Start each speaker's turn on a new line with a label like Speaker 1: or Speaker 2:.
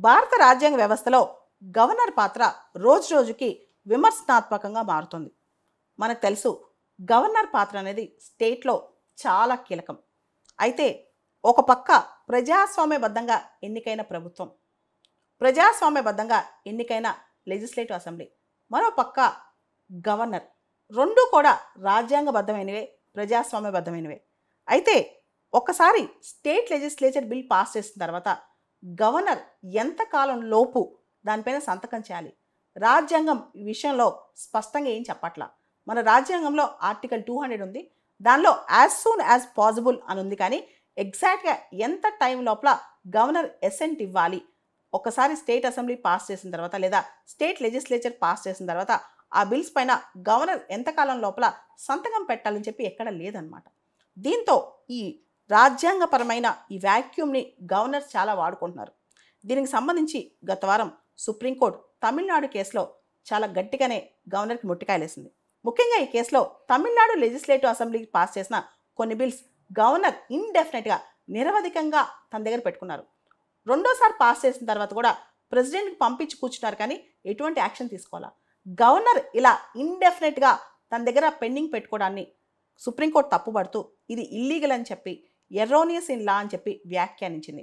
Speaker 1: భారత రాజ్యాంగ వ్యవస్థలో గవర్నర్ పాత్ర రోజురోజుకి విమర్శనాత్మకంగా మారుతుంది. మనకు తెలుసు, గవర్నర్ పాత్ర అనేది స్టేట్లో చాలా కీలకం. అయితే ఒక పక్క ప్రజాస్వామ్యబద్ధంగా ఎన్నికైన ప్రభుత్వం, ప్రజాస్వామ్యబద్ధంగా ఎన్నికైన లెజిస్లేటివ్ అసెంబ్లీ, మరో పక్క గవర్నర్, రెండూ కూడా రాజ్యాంగబద్ధమైనవే, ప్రజాస్వామ్యబద్ధమైనవే. అయితే ఒకసారి స్టేట్ లెజిస్లేచర్ బిల్ పాస్ చేసిన తర్వాత గవర్నర్ ఎంతకాలం లోపు దానిపైన సంతకం చేయాలి? రాజ్యాంగం ఈ విషయంలో స్పష్టంగా ఏం చెప్పట్లా. మన రాజ్యాంగంలో ఆర్టికల్ 200 ఉంది, దానిలో యాజ్ సూన్ యాజ్ పాసిబుల్ అని ఉంది. కానీ ఎగ్జాక్ట్గా ఎంత టైం లోపల గవర్నర్ ఎసెంట్ ఇవ్వాలి, ఒకసారి స్టేట్ అసెంబ్లీ పాస్ చేసిన తర్వాత లేదా స్టేట్ లెజిస్లేచర్ పాస్ చేసిన తర్వాత ఆ బిల్స్ పైన గవర్నర్ ఎంతకాలం లోపల సంతకం పెట్టాలని చెప్పి ఎక్కడ లేదనమాట. దీంతో ఈ రాజ్యాంగపరమైన ఈ వ్యాక్యూమ్ని గవర్నర్స్ చాలా వాడుకుంటున్నారు. దీనికి సంబంధించి గత వారం సుప్రీంకోర్టు తమిళనాడు కేసులో చాలా గట్టిగానే గవర్నర్కి ముట్టికాయలేసింది. ముఖ్యంగా ఈ కేసులో తమిళనాడు లెజిస్లేటివ్ అసెంబ్లీ పాస్ చేసిన కొన్ని బిల్స్ గవర్నర్ ఇండెఫినెట్గా నిరవధికంగా తన దగ్గర పెట్టుకున్నారు. రెండోసారి పాస్ చేసిన తర్వాత కూడా ప్రెసిడెంట్కి పంపించి కూర్చున్నారు, కానీ ఎటువంటి యాక్షన్ తీసుకోవాలా. గవర్నర్ ఇలా ఇండెఫినెట్గా తన దగ్గర పెండింగ్ పెట్టుకోవడాన్ని సుప్రీంకోర్టు తప్పుపడుతూ ఇది ఇల్లీగల్ అని చెప్పి, ఎర్రోనియస్ ఇన్ లా అని చెప్పి వ్యాఖ్యానించింది.